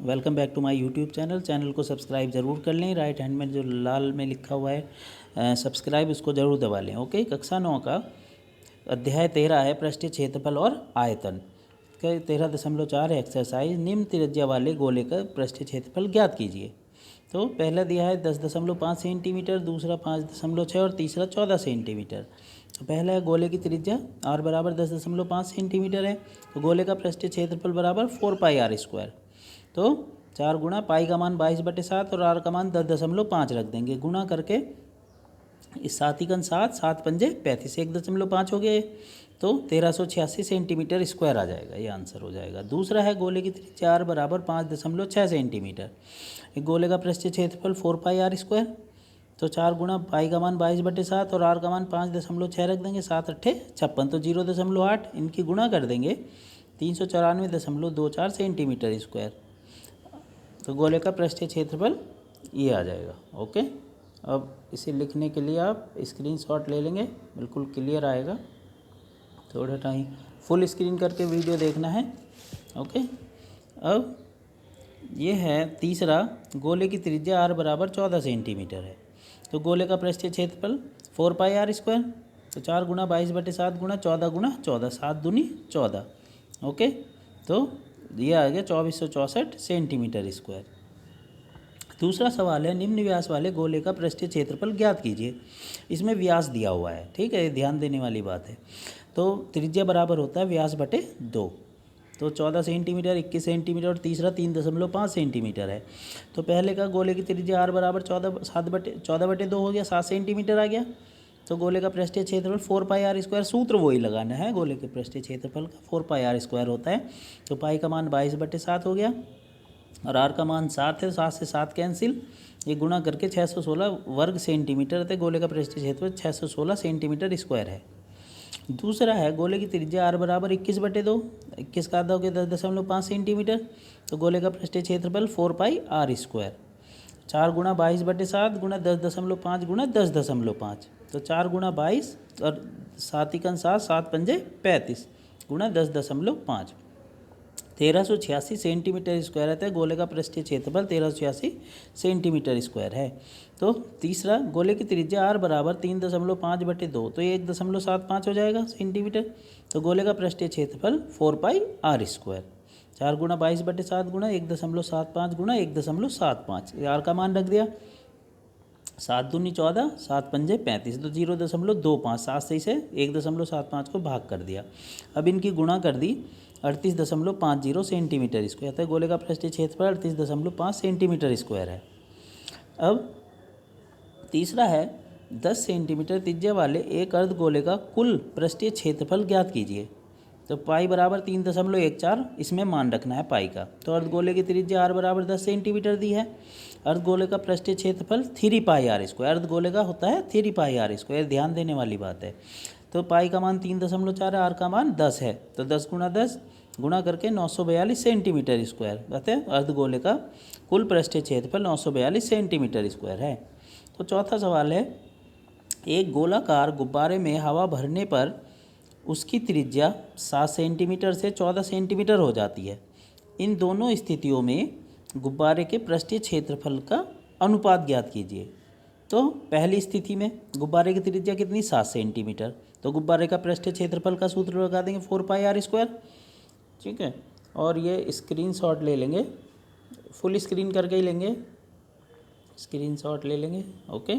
Welcome back to my YouTube channel को subscribe ज़रूर कर लें। राइट हैंड में जो लाल में लिखा हुआ है सब्सक्राइब, उसको ज़रूर दबा लें। ओके, कक्षा 9 का अध्याय 13 है पृष्ठीय क्षेत्रफल और आयतन का 13.4 एक्सरसाइज। निम्न त्रिज्या वाले गोले का पृष्ठीय क्षेत्रफल ज्ञात कीजिए। तो पहला दिया है 10.5 सेंटीमीटर, दूसरा 5.6 और तीसरा 14 सेंटीमीटर। तो पहला है गोले की त्रिज्या r बराबर 10.5 सेंटीमीटर है, तो गोले का पृष्ठीय क्षेत्रफल बराबर 4πr²। तो 4 गुणा पाई का मान 22/7 और r का मान 10.5 रख देंगे, गुणा करके इस 7 7 पंजे 35, 1.5 हो गया, तो 1386 सेंटीमीटर स्क्वायर आ जाएगा, ये आंसर हो जाएगा। दूसरा है गोले की त्रिज्या r बराबर 5.6 सेंटीमीटर, एक गोले का पृष्ठीय क्षेत्रफल 4πr²। तो 4 गुणा पाई का मान 22/7 और r का मान 5.6 रख देंगे, 7 8 56, तो 0.8 इनकी गुणा कर देंगे, 394.24 सेंटीमीटर स्क्वायर। तो गोले का पृष्ठीय क्षेत्रफल ये आ जाएगा। ओके, अब इसे लिखने के लिए आप स्क्रीनशॉट ले लेंगे, बिल्कुल क्लियर आएगा। थोड़ा टाइम फुल स्क्रीन करके वीडियो देखना है। ओके, अब ये है तीसरा, गोले की त्रिज्या r बराबर 14 सेंटीमीटर है, तो गोले का पृष्ठीय क्षेत्रफल 4πr²। तो 4 गुणा 22/7 गुणा 14 गुणा 14, 7 दूनी 14। ओके, तो ये आ गया 2464 सेंटीमीटर स्क्वायर। दूसरा सवाल है, निम्न व्यास वाले गोले का पृष्ठीय क्षेत्रफल ज्ञात कीजिए। इसमें व्यास दिया हुआ है, ठीक है, ध्यान देने वाली बात है। तो त्रिज्या बराबर होता है व्यास बटे 2, तो 14 सेंटीमीटर, 21 सेंटीमीटर और तीसरा 3.5 सेंटीमीटर है। तो पहले का गोले की त्रिज्या r बराबर 14/2 हो गया, 7 सेंटीमीटर आ गया। तो गोले का पृष्ठीय क्षेत्रफल 4πr², सूत्र वही लगाना है, गोले के पृष्ठीय क्षेत्रफल का 4πr² होता है। तो पाई का मान 22/7 हो गया और r का मान 7 है, 7 से 7 कैंसिल, ये गुणा करके 616 वर्ग सेंटीमीटर है। गोले का पृष्ठीय क्षेत्रफल 616 सेंटीमीटर स्क्वायर है। दूसरा है, गोले की त्रिज्या r बराबर 21/2, 21 का आधा हो गया 10.5 सेंटीमीटर, तो गोले का पृष्ठीय क्षेत्रफल 4πr²। 4 गुणा 22/7 गुणा 10.5 गुणा 10.5, तो 4 गुणा 22 और 7 × 7, 7 पंजे 35 गुणा 10.5, 1386 सेंटीमीटर स्क्वायर रहता है। गोले का पृष्ठीय क्षेत्रफल 1386 सेंटीमीटर स्क्वायर है। तो तीसरा, गोले की त्रिज्या r बराबर 3.5/2, तो ये 1.75 हो जाएगा सेंटीमीटर। तो गोले का पृष्ठीय क्षेत्रफल 4πr²। 4 गुणा 22/7 गुणा 1.75 गुणा 1.75, r का मान रख दिया, 7 दूनी 14, 7 पंजे 35, तो 0.25, 7 से इसे 1.75 को भाग कर दिया। अब इनकी गुणा कर दी, 38.50 सेंटीमीटर स्क्वायर है। गोले का पृष्ठीय क्षेत्रफल 38.5 सेंटीमीटर स्क्वायर है। अब तीसरा है, 10 सेंटीमीटर त्रिज्या वाले एक अर्धगोले का कुल पृष्ठीय क्षेत्रफल ज्ञात कीजिए। तो पाई बराबर 3.14, इसमें मान रखना है पाई का। तो अर्धगोले की त्रिज्या r बराबर 10 सेंटीमीटर दी है। अर्धगोले का पृष्ठीय क्षेत्रफल 3πr², अर्धगोले का होता है 3πr², ध्यान देने वाली बात है। तो पाई का मान 3.4 है, r का मान 10 है, तो 10 गुणा 10 गुणा करके 942 सेंटीमीटर स्क्वायर कहते हैं। अर्धगोले का कुल पृष्ठीय क्षेत्रफल 942 सेंटीमीटर स्क्वायर है। तो चौथा सवाल है, एक गोलाकार गुब्बारे में हवा भरने पर उसकी त्रिज्या 7 सेंटीमीटर से 14 सेंटीमीटर हो जाती है। इन दोनों स्थितियों में गुब्बारे के पृष्ठीय क्षेत्रफल का अनुपात ज्ञात कीजिए। तो पहली स्थिति में गुब्बारे की त्रिज्या कितनी, 7 सेंटीमीटर, तो गुब्बारे का पृष्ठीय क्षेत्रफल का सूत्र लगा देंगे 4πr², ठीक है। और ये स्क्रीनशॉट ले लेंगे, फुल स्क्रीन करके ही लेंगे, स्क्रीनशॉट ले लेंगे। ओके,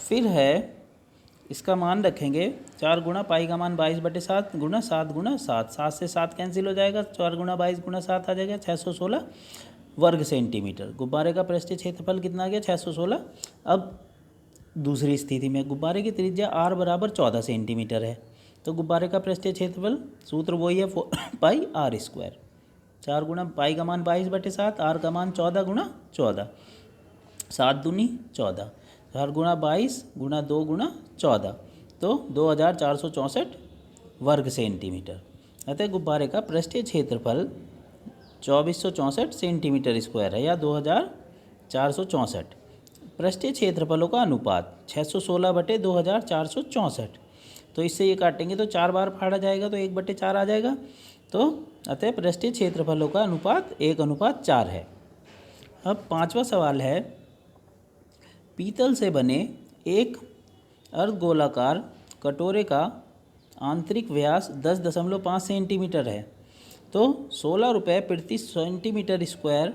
फिर है इसका मान रखेंगे, 4 गुणा पाई का मान 22/7 गुणा 7 गुणा 7, 7 से 7 कैंसिल हो जाएगा, 4 गुणा 22 गुणा 7 आ जाएगा 616 वर्ग सेंटीमीटर। गुब्बारे का पृष्ठीय क्षेत्रफल कितना आ गया, 616। अब दूसरी स्थिति में गुब्बारे की त्रिज्या r बराबर 14 सेंटीमीटर है, तो गुब्बारे का पृष्ठीय क्षेत्रफल सूत्र वही है 4πr²। 4 गुणा पाई का मान 22/7, r का मान 14 गुणा 14, 7 दूनी 14, 4 गुणा 22 गुणा 2 गुणा 14, तो 2464 वर्ग सेंटीमीटर। अतः गुब्बारे का पृष्ठीय क्षेत्रफल 2464 सेंटीमीटर स्क्वायर है, या 2464। पृष्ठीय क्षेत्रफलों का अनुपात 616/2464, तो इससे ये काटेंगे तो 4 बार फाड़ा जाएगा, तो 1/4 आ जाएगा। तो अतः पृष्ठीय क्षेत्रफलों का अनुपात 1:4 है। अब 5वां सवाल है, पीतल से बने एक अर्धगोलाकार कटोरे का आंतरिक व्यास 10.5 सेंटीमीटर है, तो 16 रुपये प्रति सेंटीमीटर स्क्वायर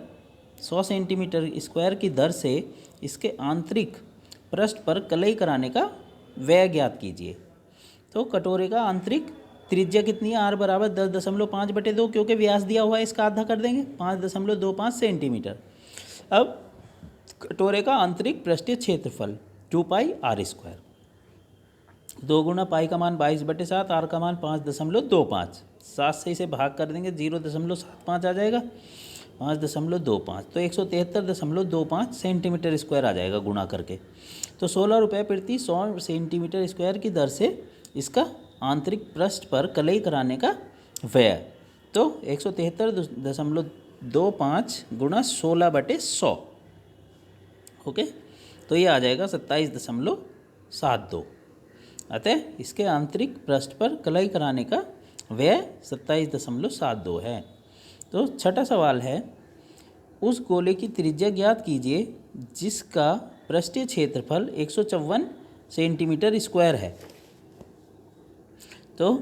100 सेंटीमीटर स्क्वायर की दर से इसके आंतरिक पृष्ठ पर कलई कराने का व्यय ज्ञात कीजिए। तो कटोरे का आंतरिक त्रिज्या कितनी है, आर बराबर 10.5/2, क्योंकि व्यास दिया हुआ है इसका आधा कर देंगे 5.25 सेंटीमीटर। अब कटोरे का आंतरिक पृष्ठीय क्षेत्रफल 2πr², 2 गुना पाई का मान 22/7, आर का मान 5.25, 7 से इसे भाग कर देंगे 0.75 आ जाएगा, 5.25, तो 173.25 सेंटीमीटर स्क्वायर आ जाएगा गुणा करके। तो 16 रुपये प्रति 100 सेंटीमीटर स्क्वायर की दर से इसका आंतरिक पृष्ठ पर कलई कराने का व्यय, तो 173.25 गुणा 16/100, ओके, तो ये आ जाएगा 27.72। अतः इसके आंतरिक पृष्ठ पर कलई कराने का व्यय 27.72 है। तो छठा सवाल है, उस गोले की त्रिज्या ज्ञात कीजिए जिसका पृष्ठीय क्षेत्रफल 154 सेंटीमीटर स्क्वायर है। तो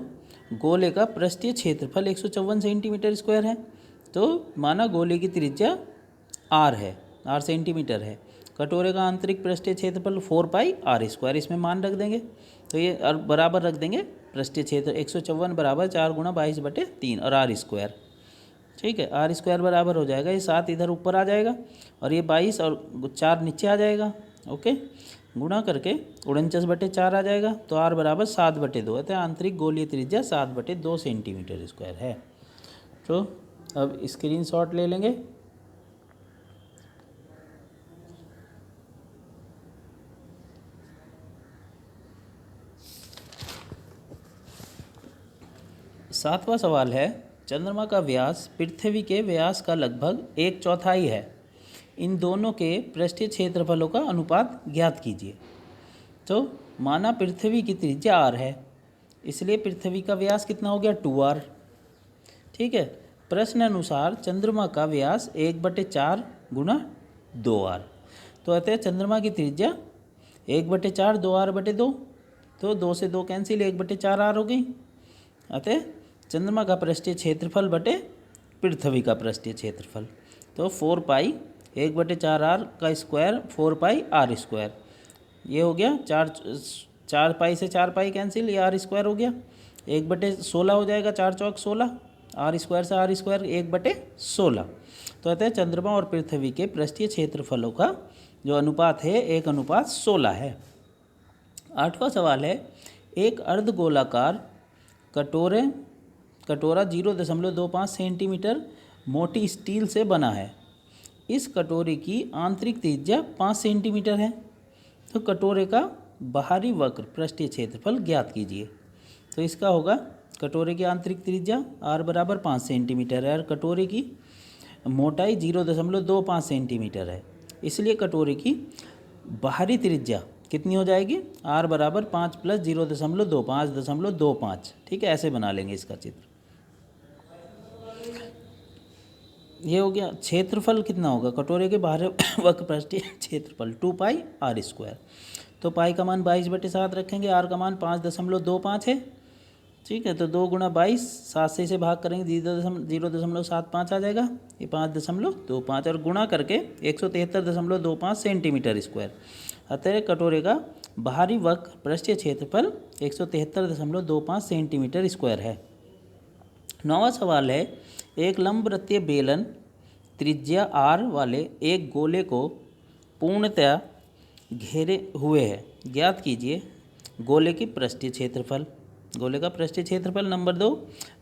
गोले का पृष्ठीय क्षेत्रफल 154 सेंटीमीटर स्क्वायर है, तो माना गोले की त्रिज्या r है, r सेंटीमीटर है, कटोरे का आंतरिक पृष्ठीय क्षेत्रफल 4πr², इसमें मान रख देंगे, तो ये बराबर रख देंगे पृष्ठीय क्षेत्र 154 बराबर 4 गुणा 22/3 और r², ठीक है, r² बराबर हो जाएगा, ये 7 इधर ऊपर आ जाएगा और ये 22 और 4 नीचे आ जाएगा, ओके, गुणा करके 49/4 आ जाएगा, तो r बराबर 7/2 है, तो आंतरिक गोलीय त्रिज्या 7/2 सेंटीमीटर स्क्वायर है। तो अब स्क्रीनशॉट ले लेंगे। सातवां सवाल है, चंद्रमा का व्यास पृथ्वी के व्यास का लगभग 1/4 है, इन दोनों के पृष्ठीय क्षेत्रफलों का अनुपात ज्ञात कीजिए। तो माना पृथ्वी की त्रिज्या r है, इसलिए पृथ्वी का व्यास कितना हो गया 2r, ठीक है। प्रश्न अनुसार चंद्रमा का व्यास 1/4 गुणा 2r, तो अतः चंद्रमा की त्रिज्या 1/4 2r/2, तो 2 से 2 कैंसिल, 1/4r हो गई। अतः चंद्रमा का पृष्ठीय क्षेत्रफल बटे पृथ्वी का पृष्ठीय क्षेत्रफल, तो 4π 1/4r का स्क्वायर 4πr², ये हो गया 4π से 4π कैंसिल, ये r² हो गया, 1/16 हो जाएगा, 4 चौक 16, r² से r² 1/16। तो अतः चंद्रमा और पृथ्वी के पृष्ठीय क्षेत्रफलों का जो अनुपात है 1:16 है। आठवां सवाल है, एक अर्धगोलाकार कटोरा 0.25 सेंटीमीटर मोटी स्टील से बना है, इस कटोरे की आंतरिक त्रिज्या 5 सेंटीमीटर है, तो कटोरे का बाहरी वक्र पृष्ठीय क्षेत्रफल ज्ञात कीजिए। तो इसका होगा कटोरे की आंतरिक त्रिज्या r बराबर 5 सेंटीमीटर है और कटोरे की मोटाई 0.25 सेंटीमीटर है, इसलिए कटोरे की बाहरी त्रिज्या कितनी हो जाएगी, r बराबर 5 + 0.2 5.25, ठीक है, ऐसे बना लेंगे इसका चित्र। ये हो गया। क्षेत्रफल कितना होगा, कटोरे के बाहरी वक्र पृष्ठीय क्षेत्रफल 2πr², तो पाई का मान 22/7 रखेंगे, आर का मान 5.25 है, ठीक है, तो 2 गुणा 22, 7 से इसे भाग करेंगे 0.75 आ जाएगा, ये 5.25 और गुणा करके 173.25 सेंटीमीटर स्क्वायर। अतः कटोरे का बाहरी वक्र पृष्ठीय क्षेत्रफल 173.25 सेंटीमीटर स्क्वायर है। 9वां सवाल है, एक लंबवृत्तीय बेलन त्रिज्या r वाले एक गोले को पूर्णतया घेरे हुए है, ज्ञात कीजिए गोले की पृष्ठीय क्षेत्रफल। गोले का पृष्ठीय क्षेत्रफल। नंबर 2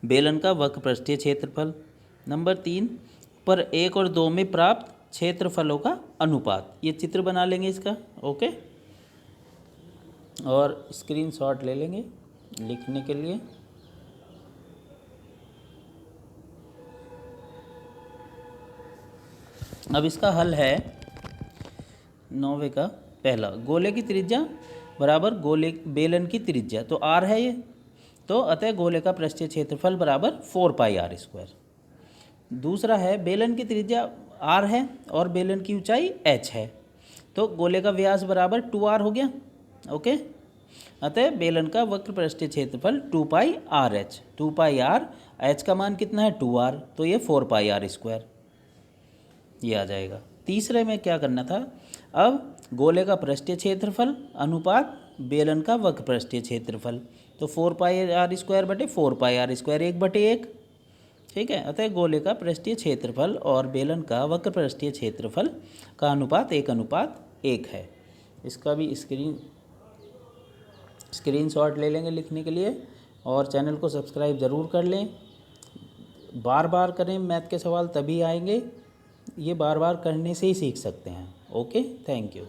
बेलन का वक्र पृष्ठीय क्षेत्रफल। नंबर 3 पर 1 और 2 में प्राप्त क्षेत्रफलों का अनुपात। ये चित्र बना लेंगे इसका, ओके, और स्क्रीनशॉट ले लेंगे लिखने के लिए। अब इसका हल है 9वें का पहला, गोले की त्रिज्या बराबर गोले बेलन की त्रिज्या, तो r है ये, तो अतः गोले का पृष्ठीय क्षेत्रफल बराबर 4πr²। दूसरा है बेलन की त्रिज्या r है और बेलन की ऊंचाई h है, तो गोले का व्यास बराबर 2r हो गया। ओके, अतः बेलन का वक्र पृष्ठीय क्षेत्रफल 2πrh, 2πr, h का मान कितना है 2r, तो ये 4πr², ये आ जाएगा। तीसरे में क्या करना था, अब गोले का पृष्ठीय क्षेत्रफल अनुपात बेलन का वक्र पृष्ठीय क्षेत्रफल, तो 4πr² बटे 4πr², 1/1, ठीक है। अतः गोले का पृष्ठीय क्षेत्रफल और बेलन का वक्र पृष्ठीय क्षेत्रफल का अनुपात 1:1 है। इसका भी स्क्रीनशॉट ले लेंगे लिखने के लिए, और चैनल को सब्सक्राइब ज़रूर कर लें। बार बार करें मैथ के सवाल, तभी आएंगे, ये बार बार करने से ही सीख सकते हैं। Okay, thank you.